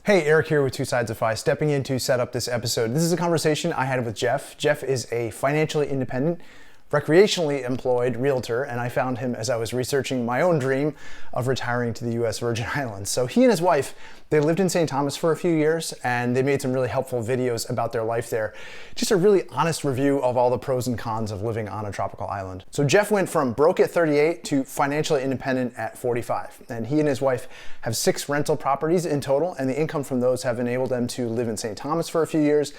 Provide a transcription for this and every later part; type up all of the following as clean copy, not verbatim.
Hey, Eric here with Two Sides of Fi, stepping in to set up this episode. This is a conversation I had with Jeff. Jeff is a financially independent, recreationally employed realtor, and I found him as I was researching my own dream of retiring to the US Virgin Islands. So he and his wife, they lived in St. Thomas for a few years, and they made some really helpful videos about their life there. Just a really honest review of all the pros and cons of living on a tropical island. So Jeff went from broke at 38 to financially independent at 45. And he and his wife have 6 rental properties in total, and the income from those have enabled them to live in St. Thomas for a few years.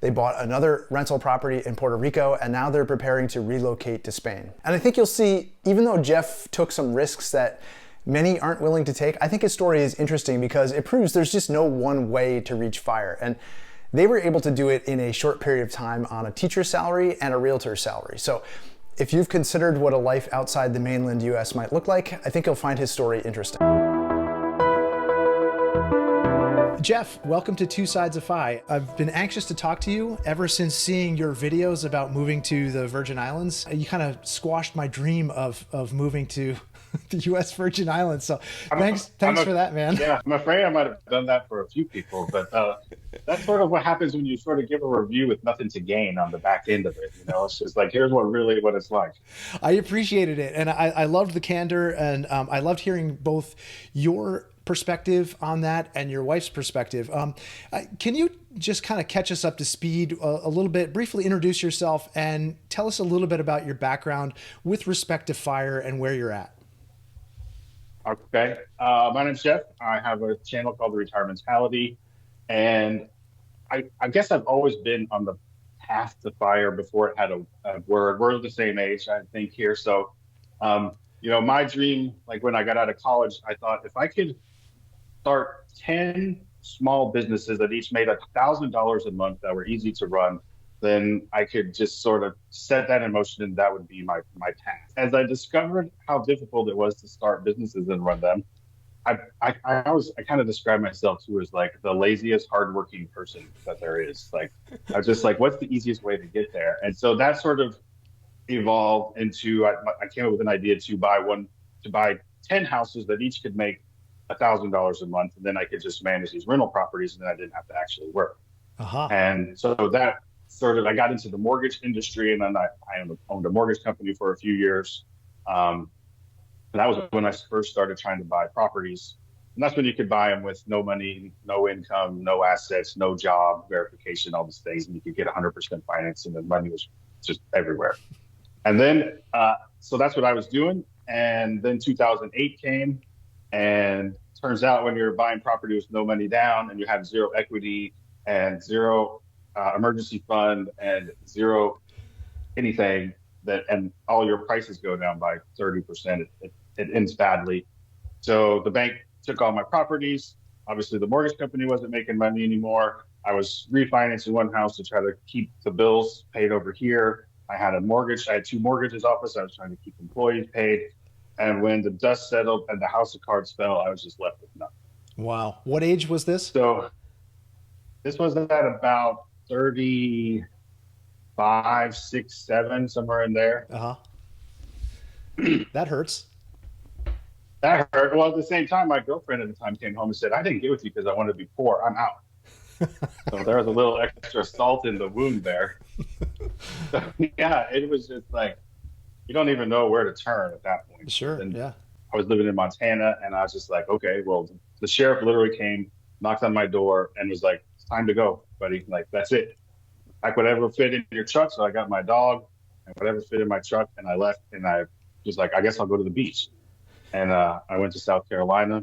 They bought another rental property in Puerto Rico, and now they're preparing to relocate to Spain. And I think you'll see, even though Jeff took some risks that many aren't willing to take, I think his story is interesting because it proves there's just no one way to reach FIRE. And they were able to do it in a short period of time on a teacher's salary and a realtor's salary. So if you've considered what a life outside the mainland US might look like, I think you'll find his story interesting. Jeff, welcome to Two Sides of Fi. I've been anxious to talk to you ever since seeing your videos about moving to the Virgin Islands. You kind of squashed my dream of moving to the US Virgin Islands. So thanks for that, man. Yeah, I'm afraid I might have done that for a few people, but that's sort of what happens when you sort of give a review with nothing to gain on the back end of it. You know, it's just like, here's what it's like. I appreciated it. And I loved the candor, and I loved hearing both your perspective on that and your wife's perspective. Can you just kind of catch us up to speed a little bit, briefly introduce yourself and tell us a little bit about your background with respect to FIRE and where you're at? Okay. My name's Jeff. I have a channel called The Retirement Mentality, and I guess I've always been on the path to FIRE before it had a word. We're the same age, I think, here. So, you know, my dream, like when I got out of college, I thought if I could start 10 small businesses that each made $1,000 a month that were easy to run, then I could just sort of set that in motion, and that would be my path. As I discovered how difficult it was to start businesses and run them, I kind of describe myself too as like the laziest, hardworking person that there is. Like, I was just like, what's the easiest way to get there? And so that sort of evolved into, I came up with an idea to buy 10 houses that each could make $1,000 a month, and then I could just manage these rental properties, and then I didn't have to actually work. And so that sort of, I got into the mortgage industry, and then I owned a mortgage company for a few years. And that was when I first started trying to buy properties. And that's when you could buy them with no money, no income, no assets, no job verification, all these things, and you could get 100% financing, and money was just everywhere. And then, so that's what I was doing. And then 2008 came, and turns out when you're buying property with no money down and you have zero equity and zero emergency fund and zero anything, and all your prices go down by 30%, it ends badly. So the bank took all my properties. Obviously, the mortgage company wasn't making money anymore. I was refinancing one house to try to keep the bills paid over here. I had a mortgage. I had 2 mortgages office. I was trying to keep employees paid. And when the dust settled and the house of cards fell, I was just left with nothing. Wow. What age was this? So this was at about 35, 6, 7, somewhere in there. That hurts. That hurt. Well, at the same time, my girlfriend at the time came home and said, I didn't get with you because I wanted to be poor. I'm out. So there was a little extra salt in the wound there. So, yeah, it was just like, you don't even know where to turn at that point. Sure, and yeah. I was living in Montana, and I was just like, okay, well, the sheriff literally came, knocked on my door, and was like, it's time to go, buddy. Like, that's it. Like, whatever fit in your truck. So I got my dog and whatever fit in my truck, and I left, and I was like, I guess I'll go to the beach. And I went to South Carolina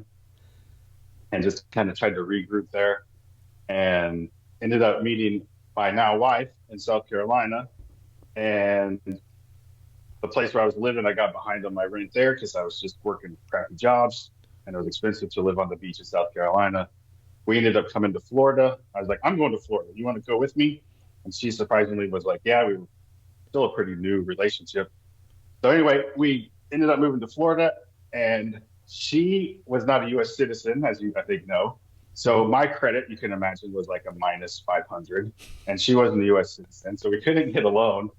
and just kind of tried to regroup there, and ended up meeting my now wife in South Carolina. And the place where I was living, I got behind on my rent there because I was just working crappy jobs, and it was expensive to live on the beach in South Carolina. We ended up coming to Florida. I was like, I'm going to Florida. You want to go with me? And she surprisingly was like, yeah, we were still a pretty new relationship. So anyway, we ended up moving to Florida, and she was not a U.S. citizen, as you, I think, know. So my credit, you can imagine, was like a minus 500, and she wasn't a U.S. citizen. So we couldn't get a loan.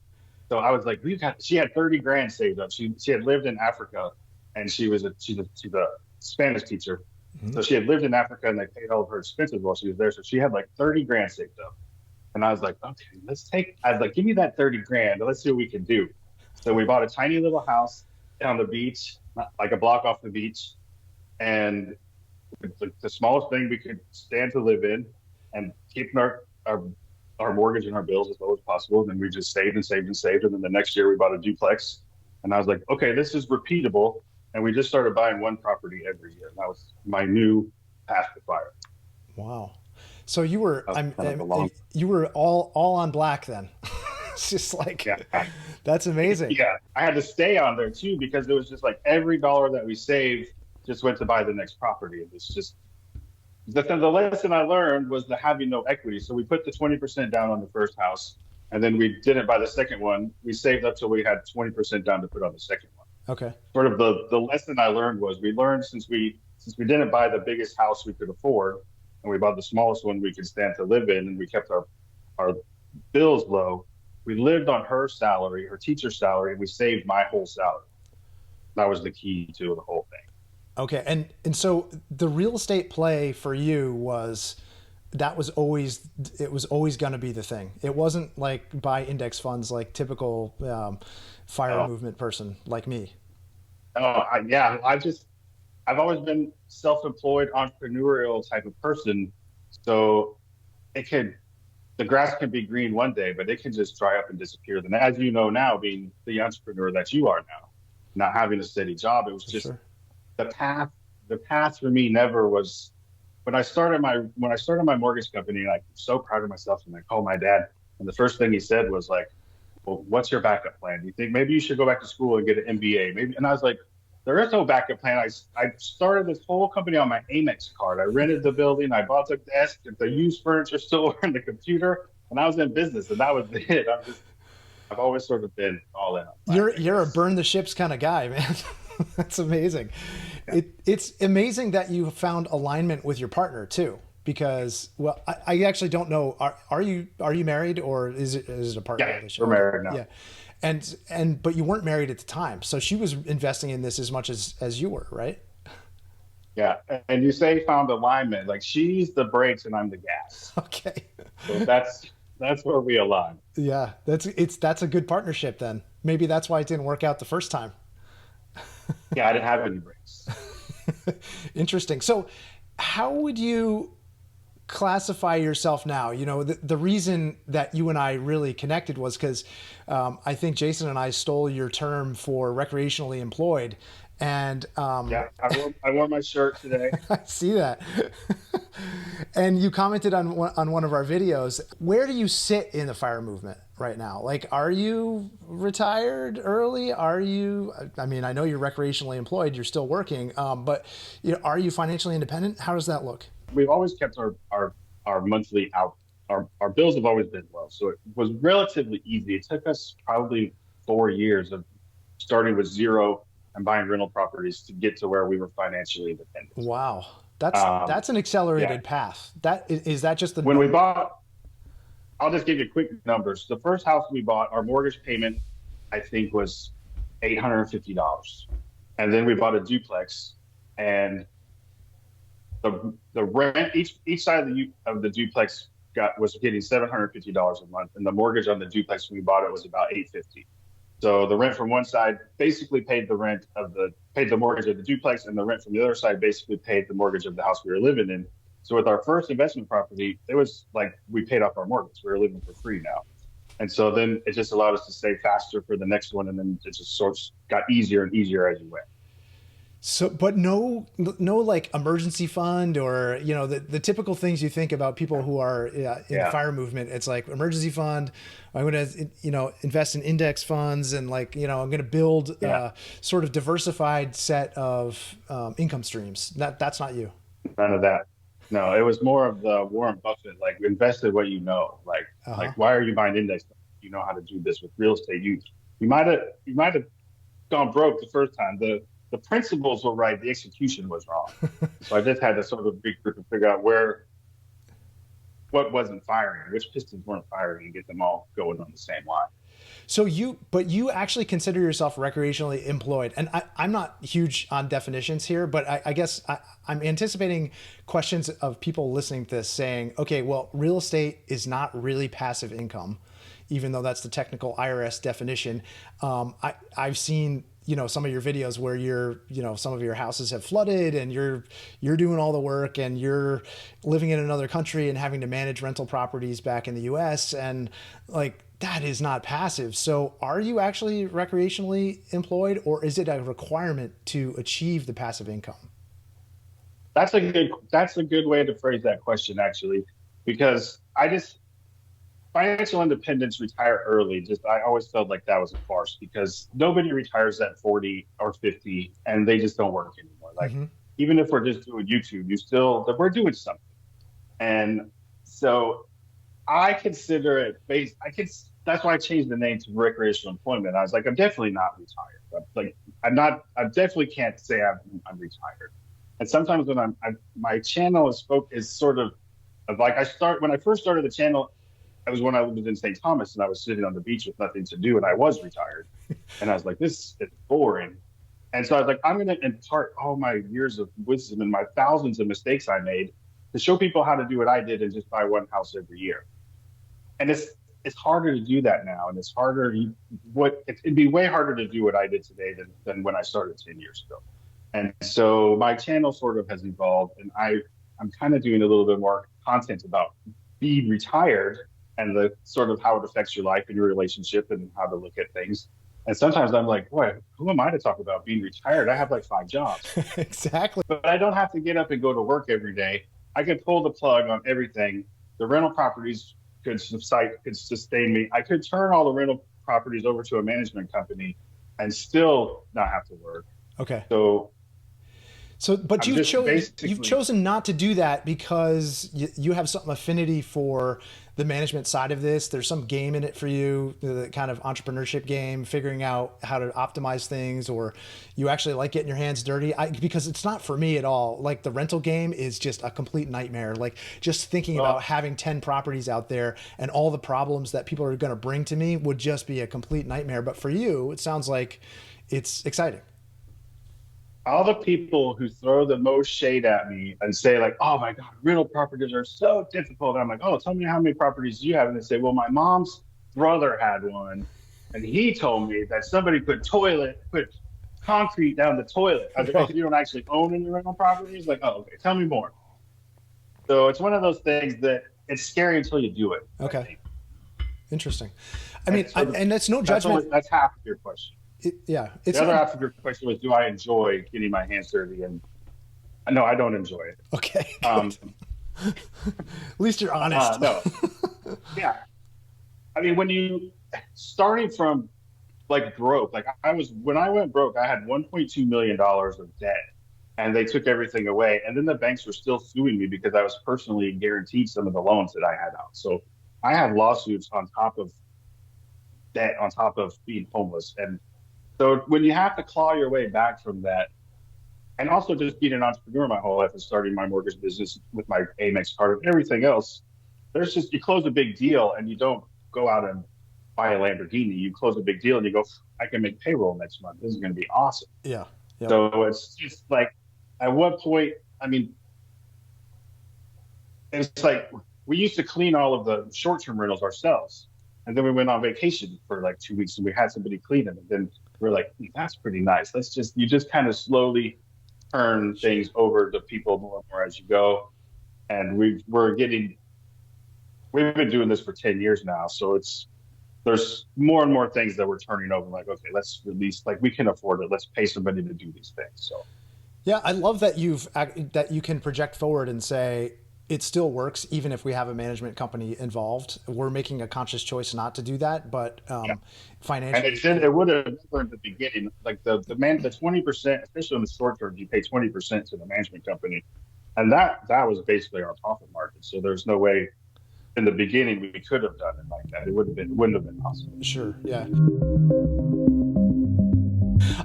So I was like, she had 30 grand saved up. She had lived in Africa, and she's a Spanish teacher. So she had lived in Africa and they paid all of her expenses while she was there. So she had like 30 grand saved up. And I was like, okay, I was like, give me that 30 grand. Let's see what we can do. So we bought a tiny little house on the beach, like a block off the beach. And the smallest thing we could stand to live in and keeping our mortgage and our bills as low as possible. And then we just saved and saved and saved. And then the next year we bought a duplex. And I was like, okay, this is repeatable. And we just started buying one property every year. And that was my new path to fire. Wow. So you were, you were all on black then. It's just like, yeah. That's amazing. Yeah. I had to stay on there too, because it was just like every dollar that we saved just went to buy the next property. It was just, the lesson I learned was the having no equity. So we put the 20% down on the first house, and then we didn't buy the second one. We saved up till we had 20% down to put on the second one. Okay. Sort of the lesson I learned was we learned since we didn't buy the biggest house we could afford, and we bought the smallest one we could stand to live in, and we kept our bills low. We lived on her salary, her teacher's salary, and we saved my whole salary. That was the key to the whole thing. Okay. And so the real estate play for you was always going to be the thing. It wasn't like buy index funds like typical fire movement person like me. Yeah. I've always been self-employed, entrepreneurial type of person. So the grass can be green one day, but it can just dry up and disappear. And as you know now, being the entrepreneur that you are now, not having a steady job, it was just sure. The path for me never was. When I started my mortgage company, I'm so proud of myself, and I called my dad, and the first thing he said was like, well, what's your backup plan? Do you think maybe you should go back to school and get an MBA? Maybe. And I was like, there is no backup plan. I started this whole company on my Amex card. I rented the building. I bought the desk, the used furniture store, and the computer, and I was in business, and that was it. I've always sort of been all in. You're a burn the ships kind of guy, man. That's amazing. Yeah. It's amazing that you found alignment with your partner too, because I actually don't know. Are you married, or is it a partner relationship? We're married now. Yeah. But you weren't married at the time. So she was investing in this as much as you were, right? Yeah. And you say found alignment, like she's the brakes and I'm the gas. Okay. So that's where we align. Yeah. That's a good partnership then. Maybe that's why it didn't work out the first time. Yeah, I didn't have any breaks. Interesting. So how would you classify yourself now? You know, the reason that you and I really connected was because I think Jason and I stole your term for recreationally employed. And yeah, I wore my shirt today. I see that. And you commented on one of our videos. Where do you sit in the fire movement right now? Like, are you retired early? I mean, I know you're recreationally employed, you're still working, but are you financially independent? How does that look? We've always kept our monthly out. Our bills have always been low. So it was relatively easy. It took us probably 4 years of starting with zero and buying rental properties to get to where we were financially independent. Wow. That's an accelerated path. Is that just when we bought, I'll just give you quick numbers. The first house we bought, our mortgage payment, I think, was $850. And then we bought a duplex, and the rent, each side of the duplex was getting $750 a month, and the mortgage on the duplex when we bought it was about $850. So the rent from one side basically paid the mortgage of the duplex, and the rent from the other side basically paid the mortgage of the house we were living in. So with our first investment property, it was like we paid off our mortgage. We were living for free now. And so then it just allowed us to save faster for the next one, and then it just sort of got easier and easier as you went. So, but no like emergency fund or, the typical things you think about people who are in the fire movement. It's like emergency fund. I'm going to, invest in index funds and I'm going to build a sort of diversified set of income streams. That's not you. None of that. No, it was more of the Warren Buffett, like invested what you know, like why are you buying index funds? You know how to do this with real estate. You might have gone broke the first time. The principles were right. The execution was wrong. So I just had to sort of regroup and figure out what wasn't firing, which pistons weren't firing, and get them all going on the same line. But you actually consider yourself recreationally employed. And I'm not huge on definitions here, but I guess I'm anticipating questions of people listening to this saying, okay, well, real estate is not really passive income, even though that's the technical IRS definition. I've seen, some of your videos where some of your houses have flooded and you're doing all the work and you're living in another country and having to manage rental properties back in the US, and like, that is not passive. So are you actually recreationally employed, or is it a requirement to achieve the passive income? That's a good way to phrase that question, actually, because financial independence, retire early. I always felt like that was a farce because nobody retires at 40 or 50 and they just don't work anymore. Like, Mm-hmm. even if we're just doing YouTube, we're doing something. And so I consider it that's why I changed the name to recreational employment. I was like, I'm definitely not retired. I definitely can't say I'm retired. And sometimes when my channel is sort of like, when I first started the channel, it was when I lived in St. Thomas and I was sitting on the beach with nothing to do and I was retired. And I was like, this is boring. And so I was like, I'm going to impart all my years of wisdom and my thousands of mistakes I made to show people how to do what I did and just buy one house every year. And it's harder to do that now. And it'd be way harder to do what I did today than when I started 10 years ago. And so my channel sort of has evolved, and I'm kind of doing a little bit more content about being retired and the sort of how it affects your life and your relationship and how to look at things. And sometimes I'm like, boy, who am I to talk about being retired? I have like 5 jobs. Exactly. But I don't have to get up and go to work every day. I can pull the plug on everything. The rental properties could sustain me. I could turn all the rental properties over to a management company and still not have to work. Okay. But you've chosen not to do that because you have some affinity for the management side of this. There's some game in it for you, the kind of entrepreneurship game, figuring out how to optimize things, or you actually like getting your hands dirty. Because it's not for me at all. Like, the rental game is just a complete nightmare. Like, just thinking about having 10 properties out there and all the problems that people are going to bring to me would just be a complete nightmare. But for you, it sounds like it's exciting. All the people who throw the most shade at me and say like, oh my God, rental properties are so difficult. And I'm like, oh, tell me how many properties do you have? And they say, well, my mom's brother had one. And he told me that somebody put concrete down the toilet. I was like, oh, you don't actually own any rental properties? Like, oh, okay, tell me more. So it's one of those things that it's scary until you do it. Okay. Interesting. And that's no judgment. That's half of your question. The other half of your question was, do I enjoy getting my hands dirty? And no, I don't enjoy it. Okay. At least you're honest. No. Yeah. I mean, starting from like broke, when I went broke, I had $1.2 million of debt and they took everything away. And then the banks were still suing me because I was personally guaranteed some of the loans that I had out. So I had lawsuits on top of debt, on top of being homeless. And so when you have to claw your way back from that, and also just being an entrepreneur my whole life and starting my mortgage business with my Amex card and everything else, you close a big deal and you don't go out and buy a Lamborghini. You close a big deal and you go, I can make payroll next month. This is going to be awesome. Yeah. Yep. So it's just like, at what point, I mean, it's like we used to clean all of the short-term rentals ourselves. And then we went on vacation for like 2 weeks and we had somebody clean them. And then we're like, that's pretty nice. You just kind of slowly turn things over to people more and more as you go. And we've been doing this for 10 years now. So there's more and more things that we're turning over. Like, okay, let's release, like we can afford it. Let's pay somebody to do these things. So. Yeah. I love that that you can project forward and say, it still works even if we have a management company involved. We're making a conscious choice not to do that, but financially, and it would have never in the beginning. Like the 20%, especially in the short term, you pay 20% to the management company, and that was basically our profit margin. So there's no way in the beginning we could have done it like that. It wouldn't have been possible. Sure, yeah.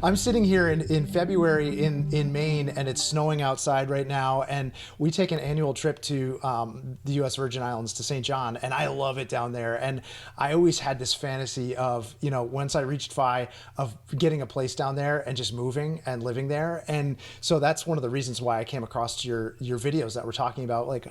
I'm sitting here in February in Maine, and it's snowing outside right now. And we take an annual trip to the U.S. Virgin Islands to St. John, and I love it down there. And I always had this fantasy of, once I reached FI, of getting a place down there and just moving and living there. And so that's one of the reasons why I came across your videos that were talking about, like,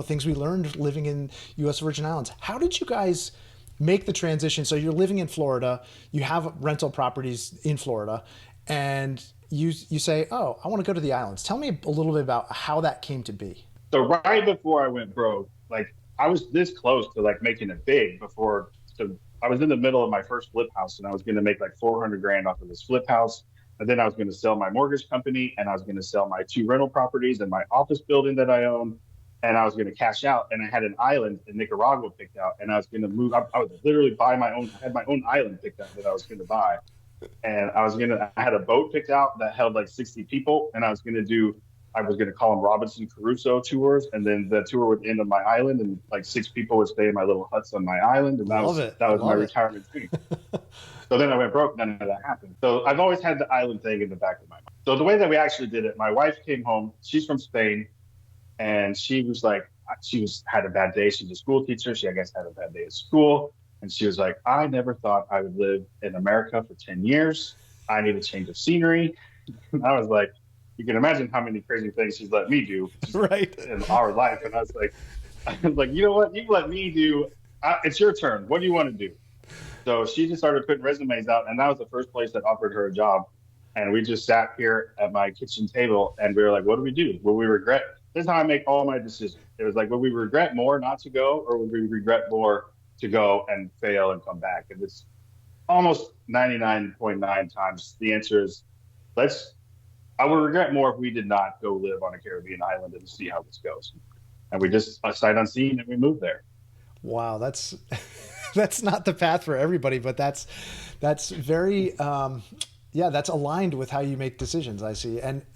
things we learned living in U.S. Virgin Islands. How did you guys make the transition? So you're living in Florida, you have rental properties in Florida, and you say, oh, I want to go to the islands. Tell me a little bit about how that came to be. So right before I went broke, like I was this close to like making it big before. So I was in the middle of my first flip house, and I was going to make like 400 grand off of this flip house. And then I was going to sell my mortgage company, and I was going to sell my 2 rental properties and my office building that I own. And I was going to cash out, and I had an island in Nicaragua picked out, and I was going to move. I was literally buy my own. I had my own island picked out that I was going to buy, and I had a boat picked out that held like 60 people, and I was going to call them Robinson Crusoe tours, and then the tour would end on my island, and like 6 people would stay in my little huts on my island, and that was my retirement dream. So then I went broke, none of that happened. So I've always had the island thing in the back of my mind. So the way that we actually did it, my wife came home. She's from Spain. And she was like, had a bad day. She's a school teacher. She, I guess, had a bad day at school. And she was like, I never thought I would live in America for 10 years. I need a change of scenery. And I was like, you can imagine how many crazy things she's let me do right in our life. And I was like, you know what? You let me do. It's your turn. What do you want to do? So she just started putting resumes out. And that was the first place that offered her a job. And we just sat here at my kitchen table, and we were like, what do we do? Will we regret? This is how I make all my decisions. It was like, would we regret more not to go, or would we regret more to go and fail and come back? And it's almost 99.9 times the answer is, I would regret more if we did not go live on a Caribbean island and see how this goes. And we just sight unseen, and we moved there. Wow, that's that's not the path for everybody, but that's very that's aligned with how you make decisions, I see. And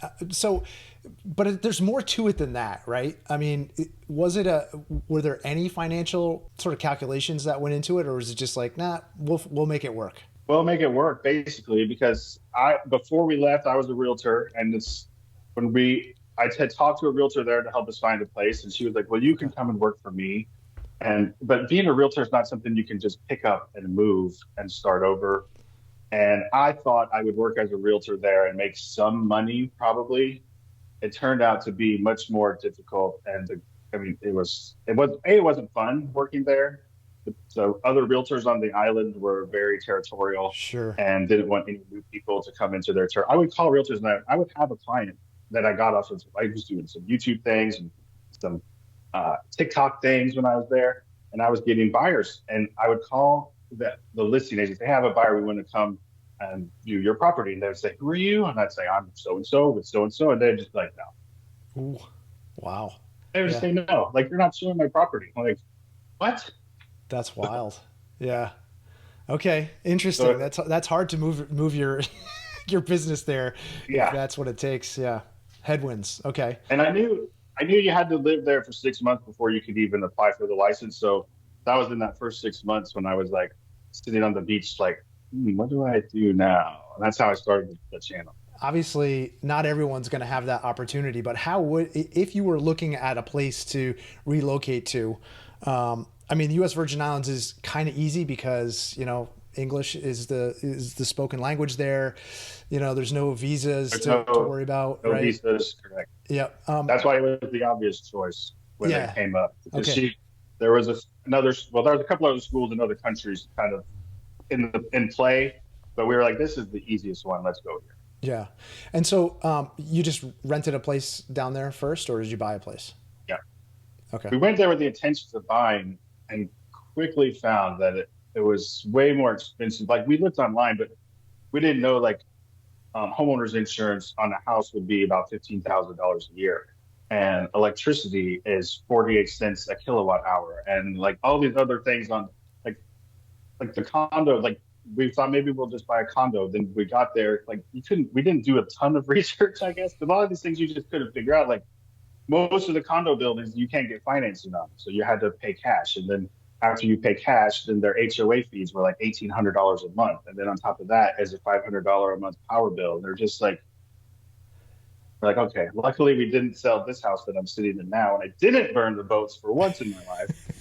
but there's more to it than that, right? I mean, were there any financial sort of calculations that went into it, or was it just like, nah, we'll make it work? We'll make it work, basically, because before we left, I was a realtor, and I had talked to a realtor there to help us find a place, and she was like, well, you can come and work for me. But being a realtor is not something you can just pick up and move and start over. And I thought I would work as a realtor there and make some money, probably. It turned out to be much more difficult, and it wasn't fun working there. So other realtors on the island were very territorial, sure, and didn't want any new people to come into their territory. I would call realtors, and I would have a client that I got off of. I was doing some YouTube things and some TikTok things when I was there, and I was getting buyers, and I would call the listing agents. They have a buyer, we want to come and view your property, and they would say, who are you? And I'd say, I'm so and so with so and so, and they'd just be like, no. Ooh, wow. They would just say no, like, you're not showing my property. I'm like, what? That's wild. Yeah. Okay, interesting. So, that's hard to move your your business there. Yeah, if that's what it takes. Yeah, headwinds. Okay. And I knew you had to live there for 6 months before you could even apply for the license. So that was in that first 6 months when I was like sitting on the beach, like, what do I do now? And that's how I started the channel. Obviously, not everyone's going to have that opportunity, but if you were looking at a place to relocate to, I mean, the U.S. Virgin Islands is kind of easy because, English is the spoken language there. There's no visas to worry about. No right? visas, correct. Yeah. That's why it was the obvious choice when it came up. Because okay. There was a couple other schools in other countries kind of in play, but we were like, this is the easiest one. Let's go here. Yeah. And so you just rented a place down there first, or did you buy a place? Yeah. Okay. We went there with the intentions of buying, and quickly found that it was way more expensive. Like, we looked online, but we didn't know homeowners insurance on a house would be about $15,000 a year. And electricity is 48 cents a kilowatt hour. And like all these other things on like the condo, like we thought maybe we'll just buy a condo. Then we got there, like we didn't do a ton of research, I guess. But a lot of these things you just couldn't figure out. Like most of the condo buildings, you can't get financing on. So you had to pay cash. And then after you pay cash, then their HOA fees were like $1,800 a month. And then on top of that is a $500 a month power bill. They're just like, we're like, okay, luckily we didn't sell this house that I'm sitting in now. And I didn't burn the boats for once in my life.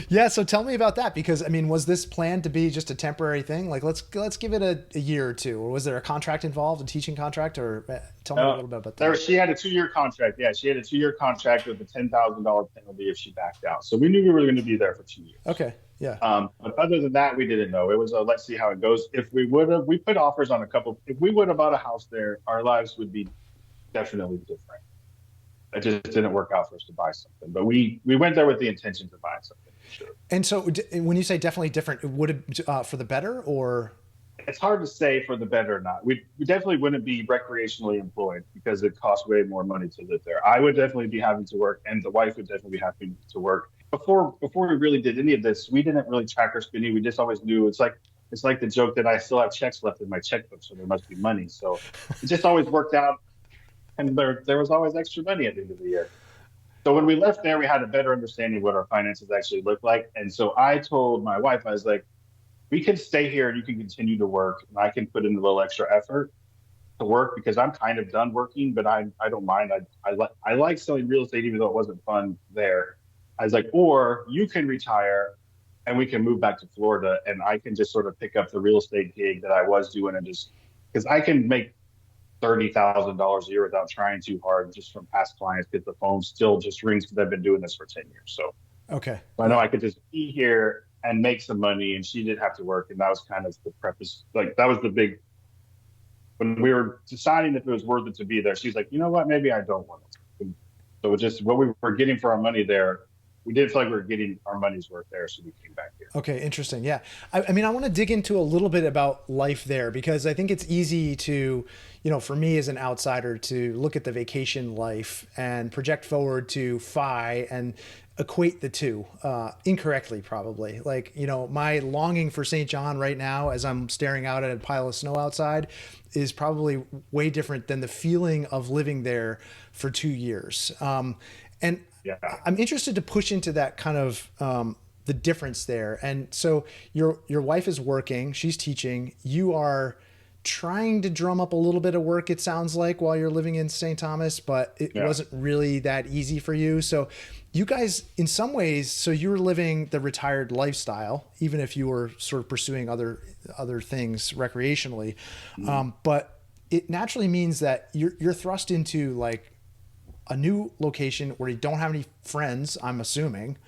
Yeah, so tell me about that, because I mean, was this planned to be just a temporary thing? Like, let's give it a year or two, or was there a contract involved, a teaching contract, or tell me a little bit about that. She had a 2-year contract. Yeah, she had a 2-year contract with a $10,000 penalty if she backed out. So we knew we were going to be there for 2 years. Okay, yeah. But other than that, we didn't know. It was a let's see how it goes. If we would have, we put offers on a couple. If we would have bought a house there, our lives would be definitely different. It just didn't work out for us to buy something. But we went there with the intention to buy something for sure. And so, when you say definitely different, would it for the better, or? It's hard to say for the better or not. We definitely wouldn't be recreationally employed because it costs way more money to live there. I would definitely be having to work, and the wife would definitely be having to work. Before we really did any of this, we didn't really track our spending. We just always knew it's like the joke that I still have checks left in my checkbook, so there must be money. So it just always worked out, and there was always extra money at the end of the year. So when we left there, we had a better understanding of what our finances actually looked like. And so I told my wife, I was like, we can stay here and you can continue to work, and I can put in a little extra effort to work because I'm kind of done working, but I don't mind. I like selling real estate, even though it wasn't fun there. I was like, or you can retire and we can move back to Florida and I can just sort of pick up the real estate gig that I was doing and just because I can make $30,000 a year without trying too hard just from past clients because the phone still just rings because I've been doing this for 10 years. So okay, I know I could just be here and make some money and she didn't have to work. And that was kind of the preface. Like that was the big, when we were deciding if it was worth it to be there, she's like, you know what, maybe I don't want it. So just what we were getting for our money there, we did feel like we were getting our money's worth there. So we came back here. Okay. Interesting. Yeah. I mean, I want to dig into a little bit about life there because I think it's easy to, for me as an outsider to look at the vacation life and project forward to FI and equate the two incorrectly, probably. Like, my longing for St. John right now, as I'm staring out at a pile of snow outside, is probably way different than the feeling of living there for 2 years. And yeah. I'm interested to push into that kind of the difference there. And so your wife is working, she's teaching, you are trying to drum up a little bit of work, it sounds like, while you're living in St. Thomas, but it wasn't really that easy for you. So you guys, in some ways, so you were living the retired lifestyle, even if you were sort of pursuing other things recreationally. But it naturally means that you're thrust into like a new location where you don't have any friends, I'm assuming,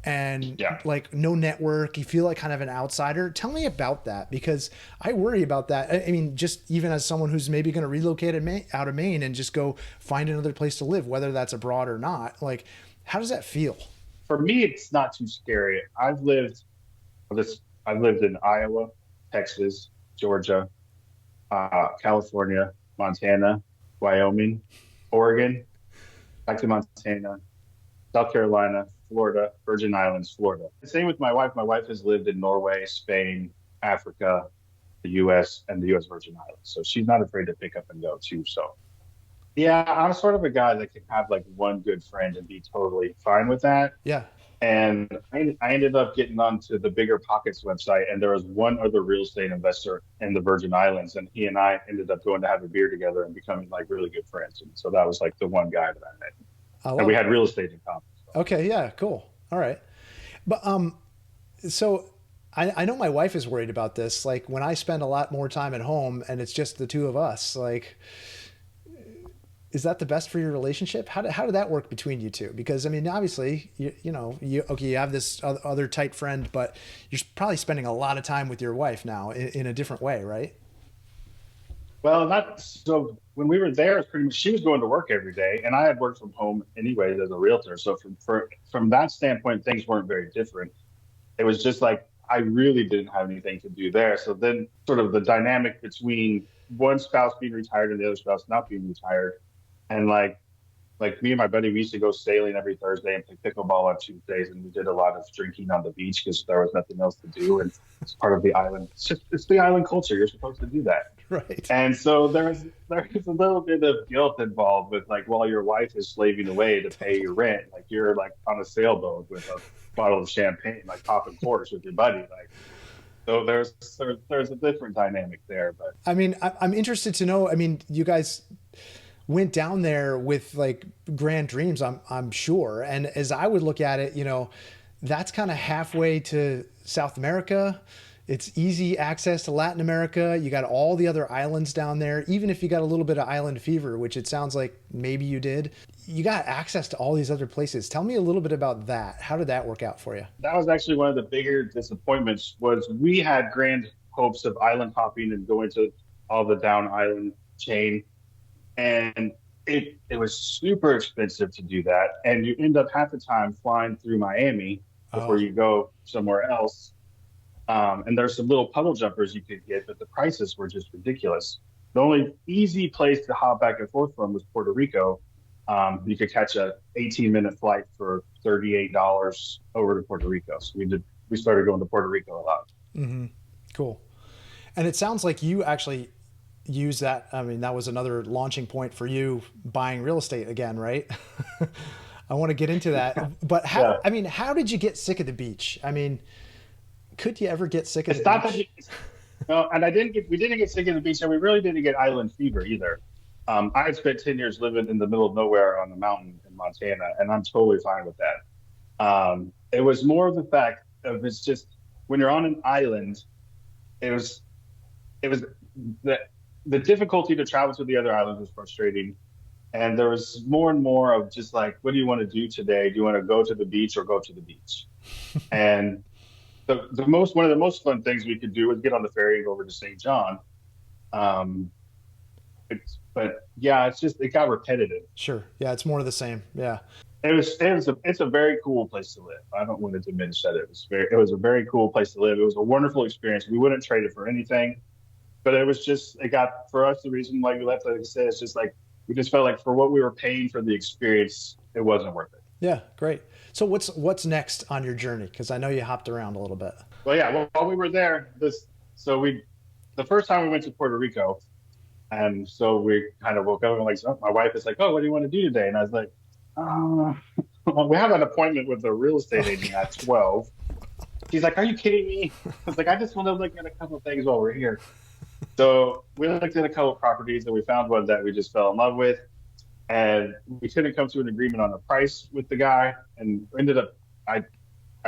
and like no network. You feel like kind of an outsider. Tell me about that, because I worry about that. I mean, just even as someone who's maybe going to relocate out of Maine and just go find another place to live, whether that's abroad or not, like, how does that feel? For me, it's not too scary. I've lived in Iowa, Texas, Georgia, California, Montana, Wyoming, Oregon, back to Montana, South Carolina, Florida, Virgin Islands, Florida. Same with my wife. My wife has lived in Norway, Spain, Africa, the U.S., and the U.S. Virgin Islands. So she's not afraid to pick up and go too. So yeah, I'm sort of a guy that can have like one good friend and be totally fine with that. Yeah. And I ended up getting onto the Bigger Pockets website, and there was one other real estate investor in the Virgin Islands, and he and I ended up going to have a beer together and becoming like really good friends. And so that was like the one guy that I met. And we had real estate in common. So. Okay, yeah, cool. All right. But so I know my wife is worried about this. Like when I spend a lot more time at home and it's just the two of us, like, is that the best for your relationship? How did that work between you two? Because I mean, obviously, you have this other tight friend, but you're probably spending a lot of time with your wife now in a different way, right? Well, not so. When we were there, pretty much she was going to work every day, and I had worked from home anyway as a realtor. So from that standpoint, things weren't very different. It was just like I really didn't have anything to do there. So then, sort of the dynamic between one spouse being retired and the other spouse not being retired. And like me and my buddy, we used to go sailing every Thursday and play pickleball on Tuesdays. And we did a lot of drinking on the beach because there was nothing else to do. And it's part of the island. It's the island culture. You're supposed to do that. Right. And so there's a little bit of guilt involved with like while your wife is slaving away to pay your rent, like you're like on a sailboat with a bottle of champagne, like popping corks with your buddy. Like so there's a different dynamic there. But I mean, I'm interested to know. I mean, you guys went down there with like grand dreams, I'm sure. And as I would look at it, that's kind of halfway to South America. It's easy access to Latin America. You got all the other islands down there. Even if you got a little bit of island fever, which it sounds like maybe you did, you got access to all these other places. Tell me a little bit about that. How did that work out for you? that was actually one of the bigger disappointments was we had grand hopes of island hopping and going to all the down island chain. And it was super expensive to do that. And you end up half the time flying through Miami before Oh, you go somewhere else. And there's some little puddle jumpers you could get, but the prices were just ridiculous. The only easy place to hop back and forth from was Puerto Rico. You could catch a 18-minute flight for $38 over to Puerto Rico. So we started going to Puerto Rico a lot. cool. And it sounds like you actually use that. I mean, that was another launching point for you buying real estate again, right? I want to get into that. But Yeah. how did you get sick of the beach? I mean, could you ever get sick of It's the not that beach? no, and we didn't get sick of the beach, and we really didn't get island fever either. I had spent 10 years living in the middle of nowhere on the mountain in Montana, and I'm totally fine with that. It was more of the fact of it's just when you're on an island, it was it was the the difficulty to travel to the other islands was frustrating. And there was more and more of just like, what do you want to do today? Do you want to go to the beach or go to the beach? And the most one of the most fun things we could do was get on the ferry and go over to St. John. Um, but yeah, it got repetitive. Sure. Yeah, it's more of the same. Yeah. It's a very cool place to live. I don't want to diminish that. It was a very cool place to live. It was a wonderful experience. We wouldn't trade it for anything. But it got for us the reason why we left, like I said, it's just like we just felt like for what we were paying for the experience, it wasn't worth it. Yeah, great. So what's next on your journey? Because I know you hopped around a little bit. Well, yeah, while we were there, the first time we went to Puerto Rico, and so we kind of woke up and like, so my wife is like, "Oh, what do you want to do today?" And I was like, uh, well, "We have an appointment with a real estate agent at 12." She's like, "Are you kidding me?" I was like, "I just want to look at a couple of things while we're here." So we looked at a couple of properties and we found one that we just fell in love with. And we couldn't come to an agreement on the price with the guy. And ended up, I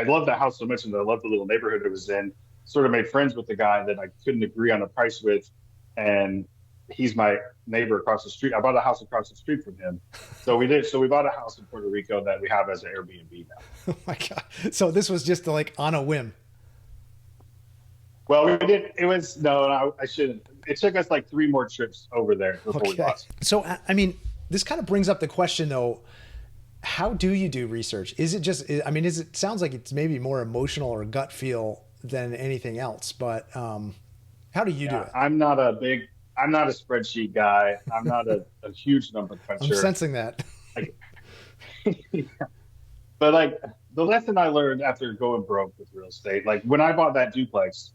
loved that house so much and I loved the little neighborhood it was in. Sort of made friends with the guy that I couldn't agree on a price with. And he's my neighbor across the street. I bought a house across the street from him. So we did. So we bought a house in Puerto Rico that we have as an Airbnb now. Oh my God. So this was just like on a whim. Well, we did. It was no, I shouldn't. It took us like three more trips over there before we Okay. bought. So, I mean, this kind of brings up the question though, how do you do research? Is it just, I mean, sounds like it's maybe more emotional or gut feel than anything else, but how do you do Yeah, it? I'm not a spreadsheet guy. I'm not a huge number I'm cruncher. sensing that. Like, but like the lesson I learned after going broke with real estate, like when I bought that duplex,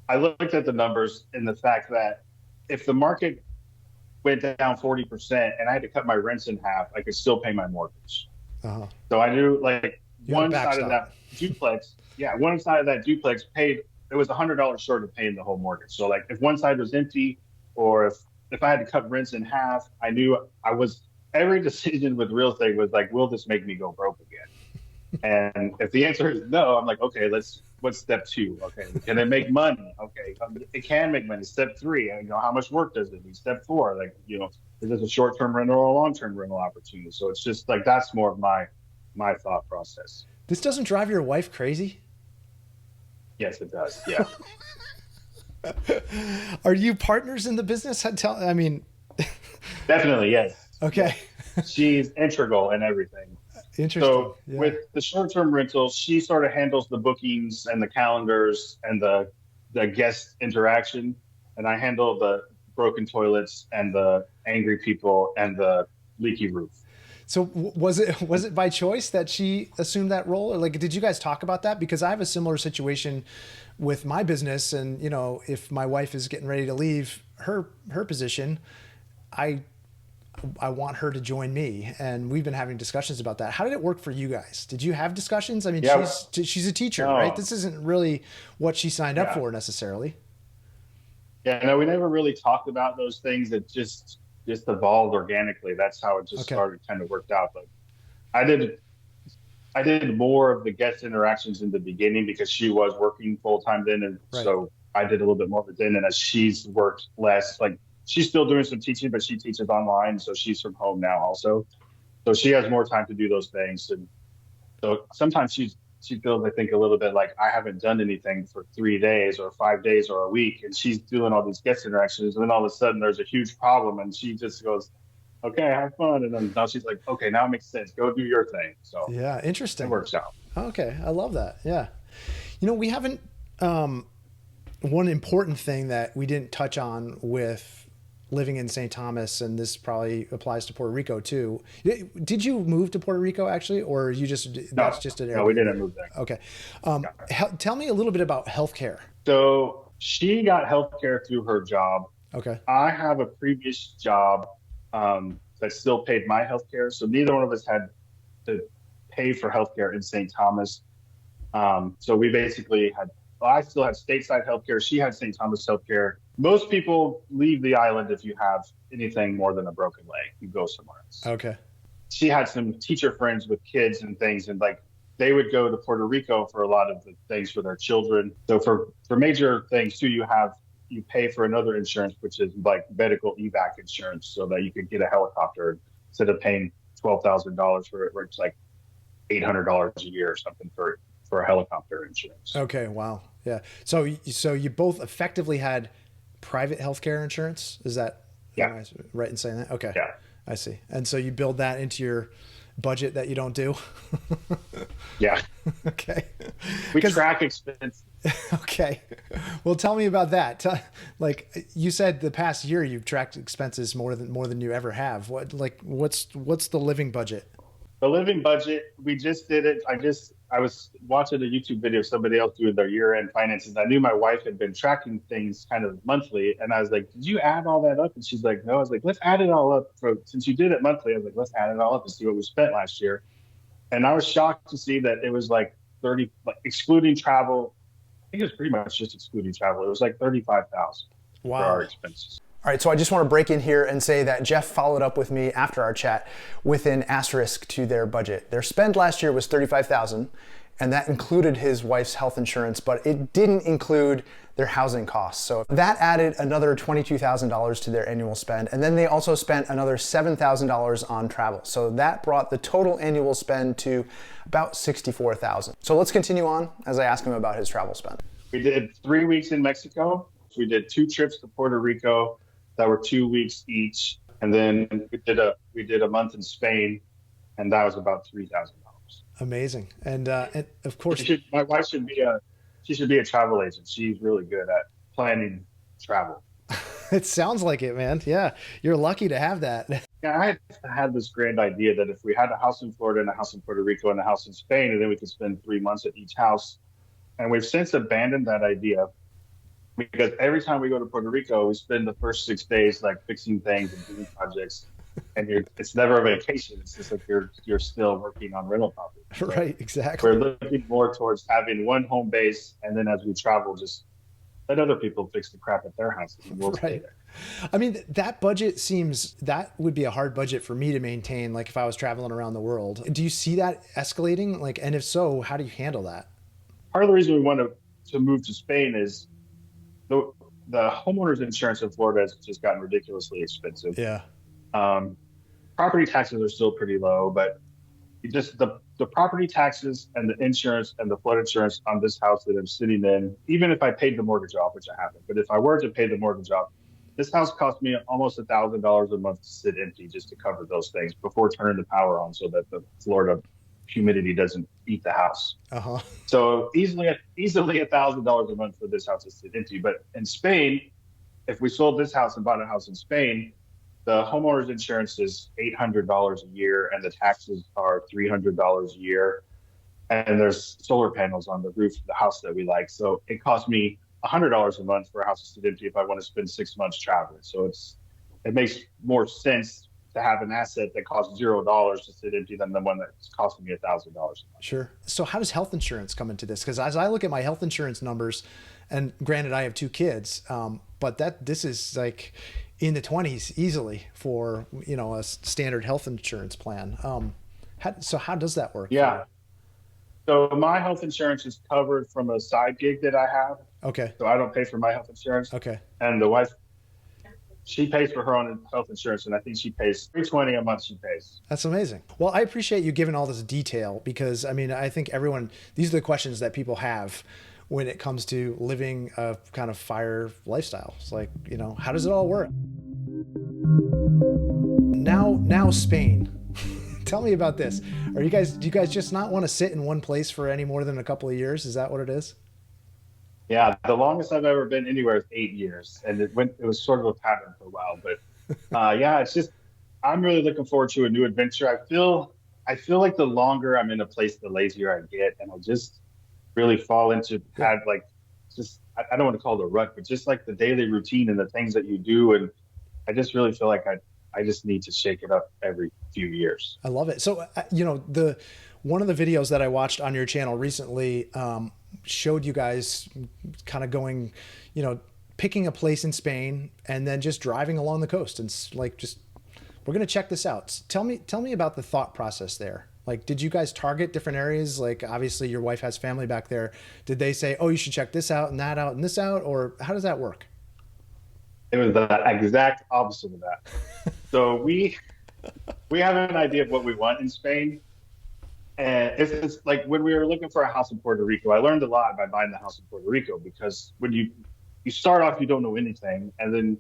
I looked at the numbers and the fact that if the market went down 40% and I had to cut my rents in half, I could still pay my mortgage. Uh-huh. So I knew like You had a one side of backstop. that duplex, yeah, one side of that duplex paid, it was $100 short of paying the whole mortgage. So like if one side was empty or if I had to cut rents in half, I knew every decision with real estate was like, will this make me go broke again? And if the answer is no, I'm like, okay, what's step two? Okay, can it make money? Okay, it can make money. Step three, how much work does it need? Step four, like, is this a short-term rental or a long-term rental opportunity? So it's just like, that's more of my thought process. This doesn't drive your wife crazy? Yes, it does. Yeah, Are you partners in the business? I mean, definitely. Yes. okay. She's integral in everything. Interesting. So Yeah. with the short-term rentals, she sort of handles the bookings and the calendars and the guest interaction, and I handle the broken toilets and the angry people and the leaky roof. So was it by choice that she assumed that role, or like did you guys talk about that? Because I have a similar situation with my business, and if my wife is getting ready to leave her position, I want her to join me, and we've been having discussions about that. How did it work for you guys? Did you have discussions? I mean, Yeah. she's a teacher, No. right? This isn't really what she signed up Yeah. for necessarily. Yeah, no, we never really talked about those things. It just evolved organically. That's how it just Okay. started, kind of worked out. But I did more of the guest interactions in the beginning because she was working full time then, and Right. so I did a little bit more of it then. And as she's worked less, like she's still doing some teaching, but she teaches online, so she's from home now also. So she has more time to do those things, and so sometimes she feels, I think, a little bit like I haven't done anything for 3 days or 5 days or a week, and she's doing all these guest interactions, and then all of a sudden there's a huge problem, and she just goes, "Okay, have fun," and then now she's like, "Okay, now it makes sense. Go do your thing." So Yeah, it interesting. works out. Okay, I love that. Yeah, we haven't. One important thing that we didn't touch on with living in St. Thomas, and this probably applies to Puerto Rico too. Did you move to Puerto Rico actually, or you that's just an area? No, we didn't move there. Okay. Tell me a little bit about healthcare. So she got healthcare through her job. Okay. I have a previous job that still paid my healthcare, so neither one of us had to pay for healthcare in St. Thomas. So we basically had. I still had stateside healthcare. She had St. Thomas healthcare. Most people leave the island if you have anything more than a broken leg. You go somewhere else. Okay. She had some teacher friends with kids and things, and like they would go to Puerto Rico for a lot of the things for their children. So for major things too, you pay for another insurance, which is like medical evac insurance, so that you could get a helicopter instead of paying $12,000 for it, where it's like $800 a year or something for a helicopter insurance. Okay. Wow. Yeah. So you both effectively had private healthcare insurance. Is that Yeah. right in saying that? Okay. Yeah. I see. And so you build that into your budget that you don't do. Yeah. Okay. We track expenses. Okay. Well, tell me about that. Like you said, the past year you've tracked expenses more than you ever have. What's the living budget? The living budget, we just did it. I was watching a YouTube video of somebody else doing their year-end finances. I knew my wife had been tracking things kind of monthly, and I was like, "Did you add all that up?" And she's like, "No." I was like, "Let's add it all up since you did it monthly." I was like, "Let's add it all up and see what we spent last year." And I was shocked to see that it was like 30, like excluding travel. I think it was pretty much just excluding travel. It was like 35,000 Wow. for our expenses. All right, so I just want to break in here and say that Jeff followed up with me after our chat with an asterisk to their budget. Their spend last year was $35,000, and that included his wife's health insurance, but it didn't include their housing costs. So that added another $22,000 to their annual spend, and then they also spent another $7,000 on travel. So that brought the total annual spend to about $64,000. So let's continue on as I ask him about his travel spend. We did 3 weeks in Mexico. We did 2 trips to Puerto Rico that were 2 weeks each, and then we did a month in Spain, and that was about $3,000. Amazing, and of course, my wife should be a travel agent. She's really good at planning travel. it sounds like it, man. Yeah, you're lucky to have that. Yeah, I had this grand idea that if we had a house in Florida and a house in Puerto Rico and a house in Spain, and then we could spend 3 months at each house, and we've since abandoned that idea. Because every time we go to Puerto Rico, we spend the first 6 days like fixing things and doing projects, and it's never a vacation. It's just like you're still working on rental property. So right, exactly. we're looking more towards having one home base, and then as we travel, just let other people fix the crap at their house, and we'll stay there. I mean, that would be a hard budget for me to maintain. Like if I was traveling around the world, do you see that escalating? Like, and if so, how do you handle that? Part of the reason we want to move to Spain is the homeowners insurance in Florida has just gotten ridiculously expensive. Yeah. Property taxes are still pretty low, but just the property taxes and the insurance and the flood insurance on this house that I'm sitting in, even if I paid the mortgage off, which I haven't, but if I were to pay the mortgage off, this house cost me almost $1,000 a month to sit empty just to cover those things before turning the power on so that the Florida humidity doesn't eat the house. Uh-huh. So easily $1,000 a month for this house to sit empty. But in Spain, if we sold this house and bought a house in Spain, The homeowner's insurance is $800 a year, and the taxes are $300 a year. And there's solar panels on the roof of the house that we like. So it costs me $100 a month for a house to sit empty if I want to spend 6 months traveling. So it makes more sense to have an asset that costs $0 to sit empty than the one that's costing me $1,000. Sure. So how does health insurance come into this? Because as I look at my health insurance numbers, and granted I have two kids, but this is like in the 20s easily for, you know, a standard health insurance plan. So how does that work? Yeah. So my health insurance is covered from a side gig that I have. Okay. So I don't pay for my health insurance. Okay. And the wife, she pays for her own health insurance, and I think she pays $320 a month. She pays. That's amazing. Well, I appreciate you giving all this detail because, I mean, I think these are the questions that people have when it comes to living a kind of fire lifestyle. It's like, you know, how does it all work? Now Spain. Tell me about this. Do you guys just not want to sit in one place for any more than a couple of years? Is that what it is? Yeah, the longest I've ever been anywhere is 8 years, and it was sort of a pattern for a while. But yeah, it's just I'm really looking forward to a new adventure. I feel like the longer I'm in a place, the lazier I get, and I just really fall into I don't want to call it a rut, but just like the daily routine and the things that you do, and I just really feel like I just need to shake it up every few years. I love it. So you know, one of the videos that I watched on your channel recently showed you guys kind of going, you know, picking a place in Spain and then just driving along the coast and like we're going to check this out. Tell me about the thought process there. Like, did you guys target different areas? Like, obviously your wife has family back there. Did they say, oh, you should check this out and that out and this out? Or how does that work? It was the exact opposite of that. So we have an idea of what we want in Spain. And it's like when we were looking for a house in Puerto Rico, I learned a lot by buying the house in Puerto Rico, because when you start off, you don't know anything. And then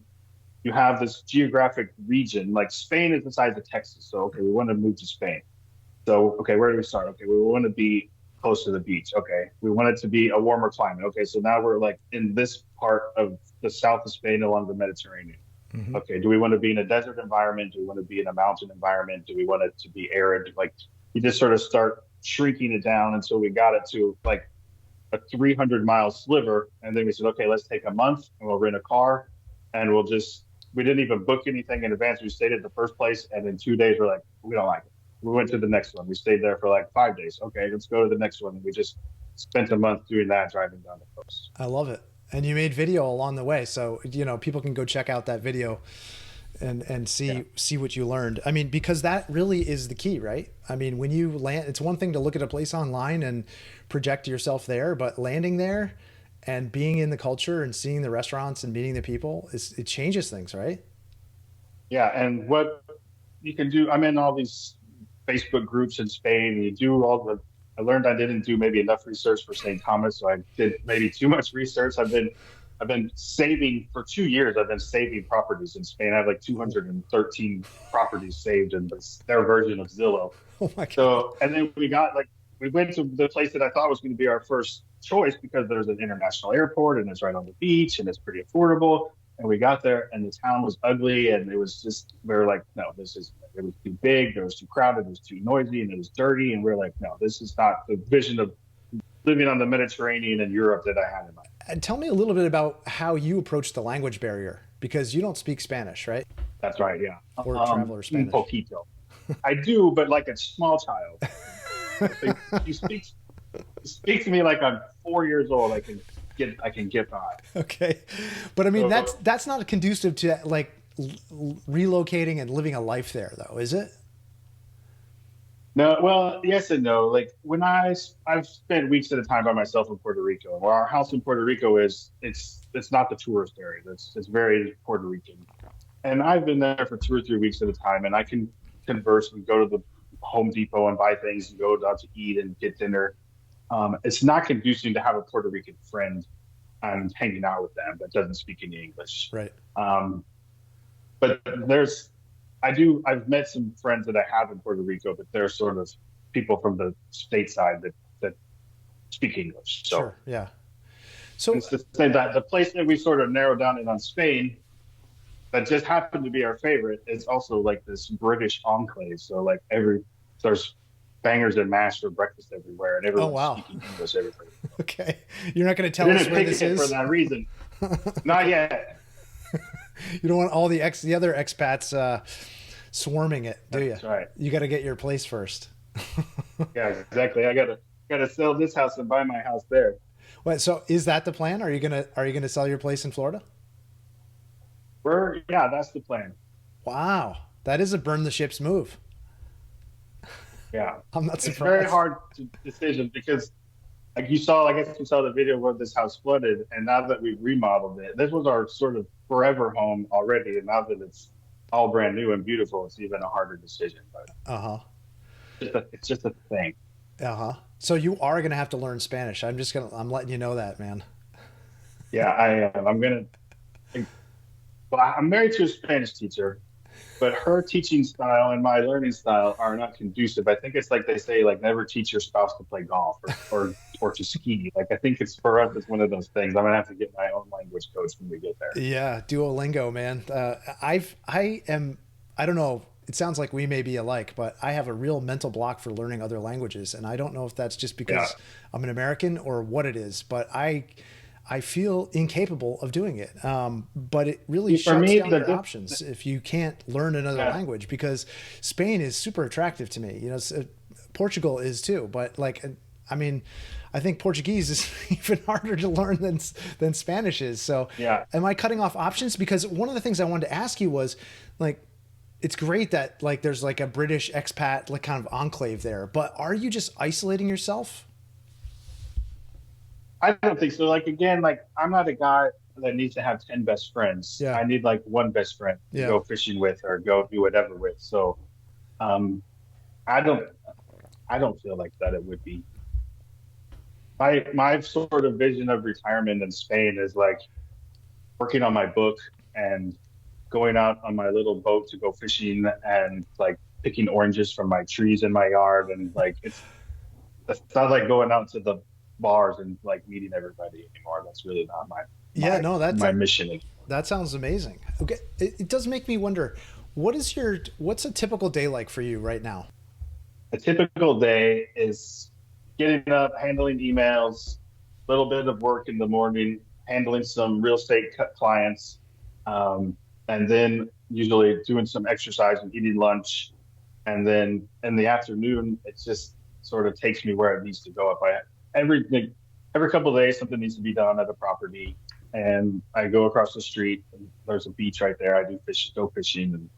you have this geographic region, like Spain is the size of Texas. So, okay, we want to move to Spain. So, okay, where do we start? Okay, we want to be close to the beach. Okay, we want it to be a warmer climate. Okay, so now we're like in this part of the south of Spain along the Mediterranean. Mm-hmm. Okay, do we want to be in a desert environment? Do we want to be in a mountain environment? Do we want it to be arid? Like, you just sort of start shrinking it down until we got it to like a 300-mile sliver. And then we said, okay, let's take a month and we'll rent a car, and we didn't even book anything in advance. We stayed at the first place, and in 2 days, we're like, we don't like it. We went to the next one. We stayed there for like 5 days. Okay, let's go to the next one. And we just spent a month doing that, driving down the coast. I love it. And you made video along the way. So, you know, people can go check out that video and see what you learned. I mean, because that really is the key, right? I mean, when you land, it's one thing to look at a place online and project yourself there, but landing there and being in the culture and seeing the restaurants and meeting the people, it changes things, right? Yeah. And what you can do, I'm in all these Facebook groups in Spain. You do I learned I didn't do maybe enough research for St. Thomas, so I did maybe too much research. I've been saving for 2 years. I've been saving properties in Spain. I have like 213 properties saved in their version of Zillow. Oh my God. So, and then we went to the place that I thought was going to be our first choice because there's an international airport and it's right on the beach and it's pretty affordable. And we got there and the town was ugly, and it was just, we were like, no, it was too big, it was too crowded, it was too noisy, and it was dirty. And we are like, no, this is not the vision of living on the Mediterranean in Europe that I had in mind. And tell me a little bit about how you approach the language barrier, because you don't speak Spanish, right? That's right, yeah. Or traveler Spanish. Un poquito. I do, but like a small child. You speak to me like I'm 4 years old. I can get by. Okay, but I mean, that's not conducive to like relocating and living a life there, though, is it? No, well, yes and no. Like when I've spent weeks at a time by myself in Puerto Rico. Well, our house in Puerto Rico it's not the tourist area. It's very Puerto Rican, and I've been there for 2 or 3 weeks at a time, and I can converse and go to the Home Depot and buy things and go out to eat and get dinner. It's not conducive to have a Puerto Rican friend and hanging out with them that doesn't speak any English. Right. But I've met some friends that I have in Puerto Rico, but they're sort of people from the stateside that speak English. So, sure. Yeah. So it's to say that the place that we sort of narrowed down in on Spain, that just happened to be our favorite. It's also like this British enclave. So like there's bangers and mash for breakfast everywhere, and Oh, everyone's wow. speaking English everywhere. Okay. You're not going to I tell us didn't where pick this it for is? that reason. Not yet. You don't want all the other expats swarming it, do you? That's right. You got to get your place first. Yeah, exactly. I gotta sell this house and buy my house there. Wait, so is that the plan? Are you gonna sell your place in Florida? Yeah, that's the plan. Wow, that is a burn the ships move. Yeah, I'm not it's very surprised. hard to decision because like I guess you saw the video where this house flooded, and now that we've remodeled it, this was our sort of forever home already, and now that it's all brand new and beautiful, it's even a harder decision. But Uh huh. it's just a thing. Uh huh. So you are gonna have to learn Spanish. I'm letting you know that, man. Yeah, I am. Well, I'm married to a Spanish teacher, but her teaching style and my learning style are not conducive. I think it's like they say, like never teach your spouse to play golf or to ski. Like I think it's for us, it's one of those things. I'm gonna have to get my own language coach when we get there. Yeah, Duolingo, man. I don't know. It sounds like we may be alike, but I have a real mental block for learning other languages, and I don't know if that's just Yeah. because I'm an American or what it is. But I feel incapable of doing it. But it really For shuts me, down your options if you can't learn another yeah, language. Because Spain is super attractive to me. Portugal is too. But like, I mean, I think Portuguese is even harder to learn than Spanish is. So, yeah. am I cutting off options? Because one of the things I wanted to ask you was, like, it's great that like there's like a British expat like kind of enclave there, but are you just isolating yourself? I don't think so. Like again, like I'm not a guy that needs to have 10 best friends. Yeah, I need like one best friend to yeah. go fishing with or go do whatever with. So um I don't I don't feel like that it would be my sort of vision of retirement in Spain is like working on my book and going out on my little boat to go fishing and like picking oranges from my trees in my yard and like it's not like going out to the bars and like meeting everybody anymore. That's really not Yeah, no, my mission. that sounds amazing. Okay, it does make me wonder, what's a typical day like for you right now? A typical day is getting up, handling emails, a little bit of work in the morning, handling some real estate clients, and then usually doing some exercise and eating lunch. And then in the afternoon, it just sort of takes me where it needs to go. If I every like, every couple of days, something needs to be done at a property, and I go across the street. And there's a beach right there. I do go fishing, and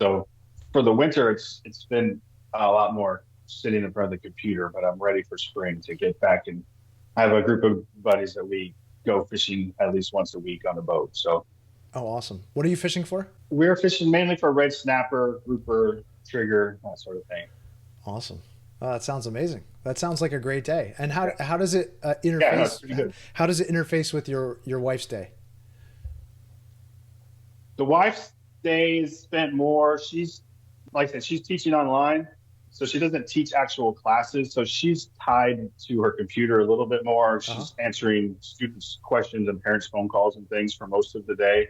so for the winter, it's been a lot more sitting in front of the computer. But I'm ready for spring to get back, and I have a group of buddies that we go fishing at least once a week on a boat. So Oh, awesome. What are you fishing for? we're fishing mainly for red snapper, grouper, trigger, that sort of thing. Awesome. Oh, that sounds amazing. That sounds like a great day. And Yeah, how does it yeah, no, it's pretty good. How does it interface with your wife's day? The wife's days spent more. She's like I said, she's teaching online, so she doesn't teach actual classes. So she's tied to her computer a little bit more. Uh-huh. She's answering students' questions and parents' phone calls and things for most of the day.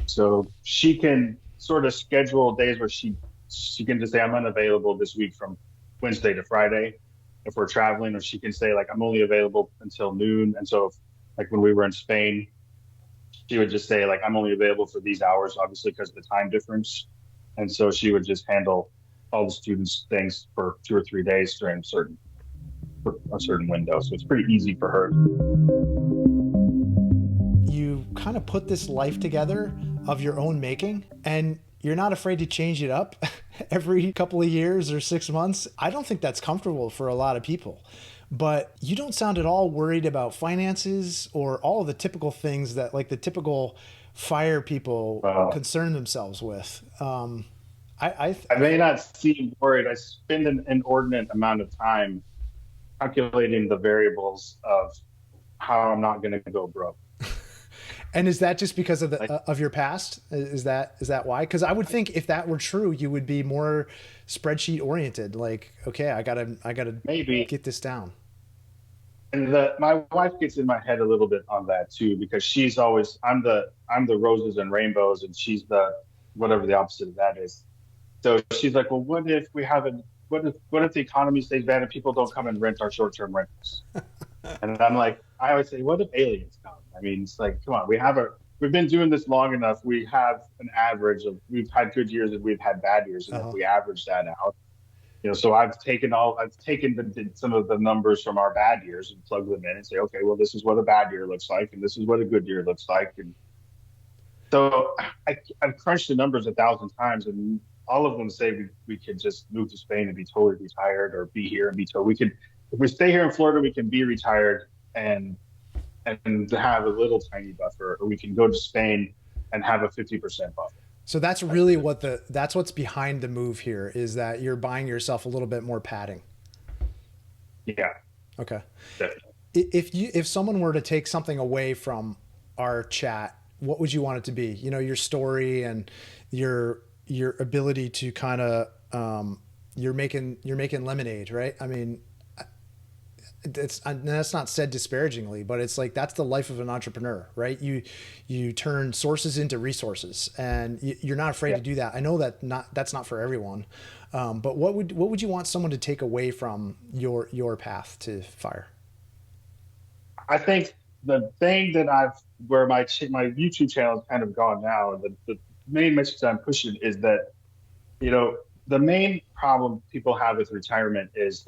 So she can sort of schedule days where she can just say I'm unavailable this week from Wednesday to Friday if we're traveling, or she can say like I'm only available until noon. And so if, like when we were in Spain, she would just say like I'm only available for these hours, obviously because of the time difference. And so she would just handle all the students' things for 2 or 3 days during for a certain window. So it's pretty easy for her. You kind of put this life together of your own making, and you're not afraid to change it up every couple of years or 6 months. I don't think that's comfortable for a lot of people. But you don't sound at all worried about finances or all of the typical things that like the typical fire people Well, concern themselves with. I I may not seem worried. I spend an inordinate amount of time calculating the variables of how I'm not going to go broke. And is that just because of the Like of your past? Is that why? Because I would think if that were true, you would be more spreadsheet oriented. Like, okay, I gotta maybe get this down. And my wife gets in my head a little bit on that too, because she's always I'm the roses and rainbows, and she's the whatever the opposite of that is. So she's like, well, what if we have a what if the economy stays bad and people don't come and rent our short-term rentals? And I'm like, I always say, what if aliens come? I mean, it's like, come on, we've been doing this long enough. We have an average of we've had good years and we've had bad years, and if Uh-huh. we average that out, so I've taken some of the numbers from our bad years and plugged them in and say, okay, well, this is what a bad year looks like, and this is what a good year looks like, and so I've crunched the numbers 1,000 times, and all of them say we could just move to Spain and be totally retired, or be here and be told we could, if we stay here in Florida, we can be retired and have a little tiny buffer, or we can go to Spain and have a 50% buffer. So that's really that's what's behind the move here, is that you're buying yourself a little bit more padding. Yeah, Okay. definitely. If someone were to take something away from our chat, what would you want it to be? Your story and your ability to kind of you're making lemonade, right? I mean, that's not said disparagingly, but it's like that's the life of an entrepreneur, right? You turn sources into resources, and you're not afraid Yeah. to do that. I know that's not for everyone, but what would you want someone to take away from your path to fire? I think the thing that where my YouTube channel has kind of gone now, and the main message I'm pushing is that, the main problem people have with retirement is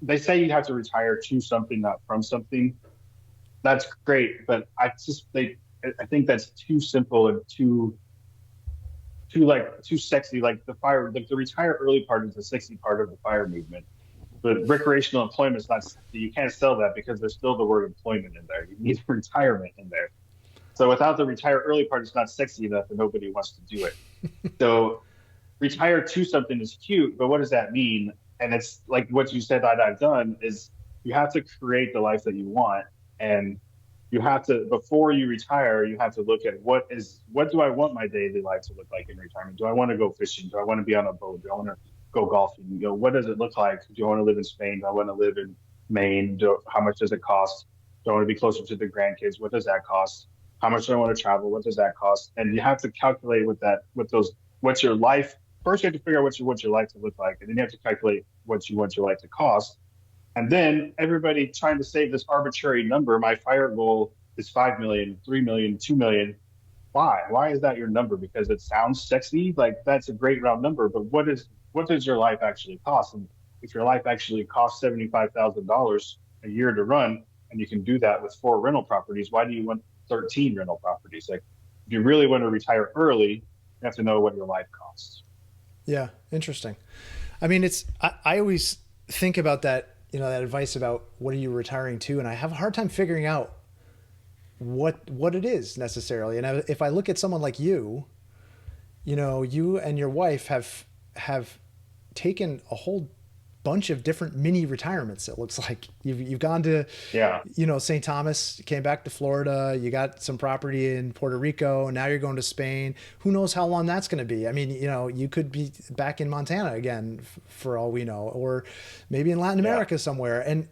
they say you have to retire to something, not from something. That's great, but I think that's too simple and too sexy. Like the retire early part is the sexy part of the fire movement. But recreational employment is not, you can't sell that because there's still the word employment in there. You need retirement in there. So without the retire early part, it's not sexy enough and nobody wants to do it. So retire to something is cute, but what does that mean? And it's like what you said that I've done is you have to create the life that you want. And you have to, before you retire, you have to look at what do I want my daily life to look like in retirement? Do I want to go fishing? Do I want to be on a boat? Do I want to go golfing? What does it look like? Do I want to live in Spain? Do I want to live in Maine? How much does it cost? Do I want to be closer to the grandkids? What does that cost? How much do I want to travel? What does that cost? And you have to calculate what's your life. First, you have to figure out what you want your life to look like, and then you have to calculate what you want your life to cost. And then everybody trying to save this arbitrary number. My fire goal is 5 million, 3 million, 2 million. Why? Why is that your number? Because it sounds sexy. Like that's a great round number, but what does your life actually cost? And if your life actually costs $75,000 a year to run, and you can do that with 4 rental properties, why do you want 13 rental properties? Like, if you really want to retire early, you have to know what your life costs. Yeah, interesting. I mean, I always think about that, that advice about what are you retiring to, and I have a hard time figuring out what it is necessarily. And if I look at someone like you, you and your wife have taken a whole bunch of different mini retirements. It looks like you've gone to, Yeah. St. Thomas, came back to Florida, you got some property in Puerto Rico, and now you're going to Spain. Who knows how long that's going to be? I mean, you could be back in Montana again for all we know, or maybe in Latin Yeah. America somewhere. And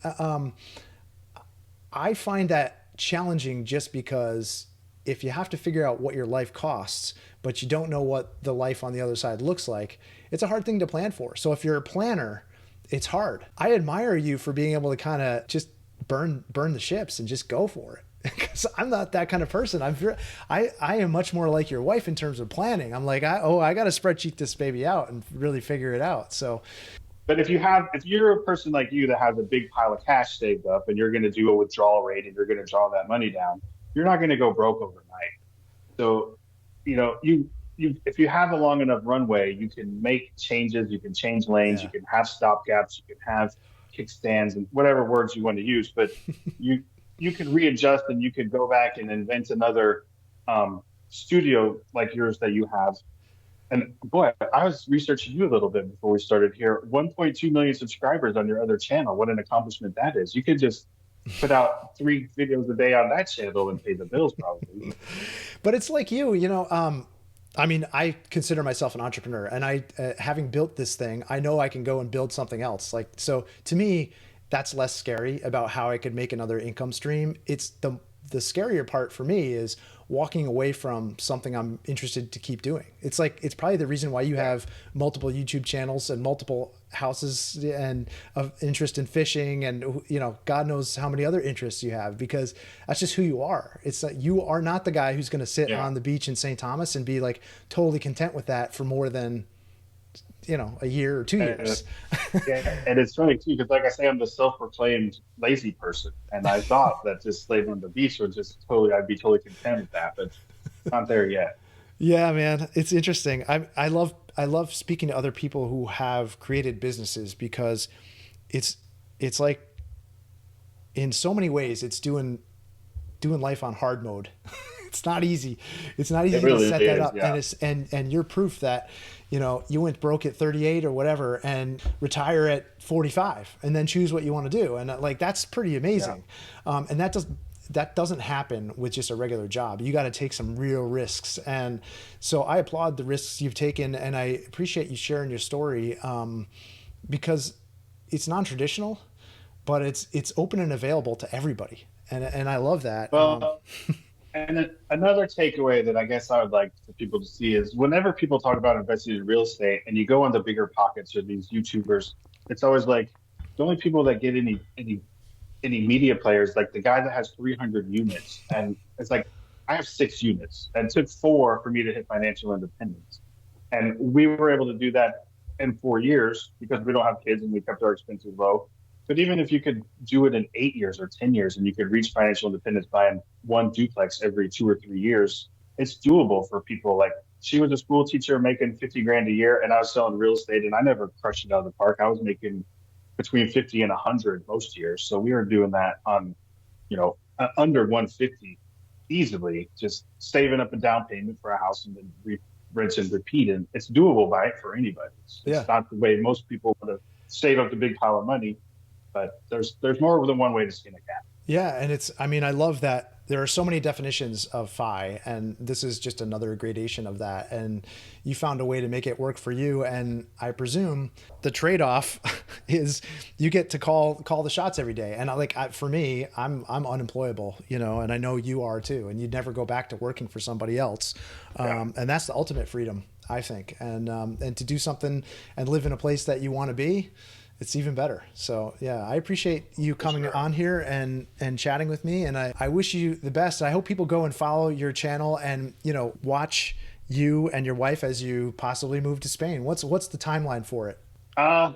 I find that challenging just because if you have to figure out what your life costs, but you don't know what the life on the other side looks like, it's a hard thing to plan for. So if you're a planner, it's hard. I admire you for being able to kind of just burn the ships and just go for it. Because I'm not that kind of person. I am much more like your wife in terms of planning. I'm like, I got to spreadsheet this baby out and really figure it out. So, But if you're a person like you that has a big pile of cash saved up and you're going to do a withdrawal rate and you're going to draw that money down, you're not going to go broke overnight. So, if you have a long enough runway, you can make changes, you can change lanes, you yeah, can have stop gaps, you can have kickstands and whatever words you want to use, but you you can readjust and you can go back and invent another studio like yours that you have. And boy, I was researching you a little bit before we started here. 1.2 million subscribers on your other channel. What an accomplishment that is. You could just put out 3 videos a day on that channel and pay the bills probably. but it's like I mean, I consider myself an entrepreneur, and having built this thing, I know I can go and build something else. Like, so to me, that's less scary about how I could make another income stream. It's the scarier part for me is walking away from something I'm interested to keep doing. It's like, it's probably the reason why you have multiple YouTube channels and multiple houses and of interest in fishing and, you know, God knows how many other interests you have, because that's just who you are. It's like, you are not the guy who's going to sit on the beach in St. Thomas and be like totally content with that for more than, you know, a year or 2 years. And it's funny too, because like I say, I'm the self-proclaimed lazy person, and I thought that just living on the beach would just I'd be totally content with that, but not there yet. Yeah, man, it's interesting. I love speaking to other people who have created businesses, because it's like, in so many ways it's doing life on hard mode. It's not easy. It's not easy to set that up. Yeah. And you're proof that, you know, you went broke at 38 or whatever and retire at 45 and then choose what you want to do. And like, that's pretty amazing. Yeah. And that doesn't happen with just a regular job. You got to take some real risks. And so I applaud the risks you've taken, and I appreciate you sharing your story, because it's non-traditional, but it's open and available to everybody. And I love that. Well, and another takeaway that I guess I would like for people to see is, whenever people talk about investing in real estate and you go on the bigger pockets or these YouTubers, it's always like the only people that get any media players, like the guy that has 300 units. And it's like, I have 6 units, and it took 4 for me to hit financial independence. And we were able to do that in 4 years because we don't have kids and we kept our expenses low. But even if you could do it in 8 years or 10 years, and you could reach financial independence buying 1 duplex every 2 or 3 years, it's doable for people. Like, she was a school teacher making 50 grand a year, and I was selling real estate, and I never crushed it out of the park. I was making between 50 and 100 most years. So we were doing that on, you know, under 150 easily, just saving up a down payment for a house and then rinse and repeat. And it's doable for anybody. It's not the way most people want to save up the big pile of money. But there's more than one way to skin a cat. Yeah, and I love that there are so many definitions of FI, and this is just another gradation of that. And you found a way to make it work for you. And I presume the trade-off is you get to call the shots every day. And for me, I'm unemployable, you know, and I know you are too. And you'd never go back to working for somebody else. And that's the ultimate freedom, I think. And to do something and live in a place that you want to be, it's even better. So yeah, I appreciate you coming on here and chatting with me. And I wish you the best. I hope people go and follow your channel and, you know, watch you and your wife as you possibly move to Spain. What's the timeline for it?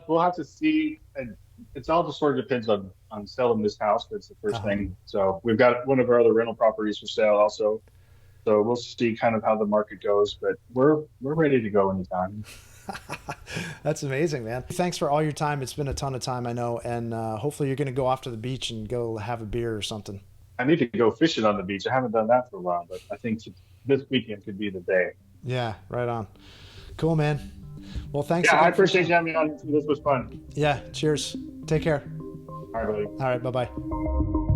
We'll have to see. And it's all just sort of depends on selling this house. That's the first thing. So we've got one of our other rental properties for sale also. So we'll see kind of how the market goes, but we're ready to go anytime. That's amazing, man. Thanks for all your time. It's been a ton of time, I know. And hopefully you're going to go off to the beach and go have a beer or something. I need to go fishing on the beach. I haven't done that for a while, but I think this weekend could be the day. Yeah, right on. Cool, man. Well, thanks. Yeah, I appreciate you having me on. This was fun. Yeah, cheers. Take care. All right, buddy. All right, bye-bye.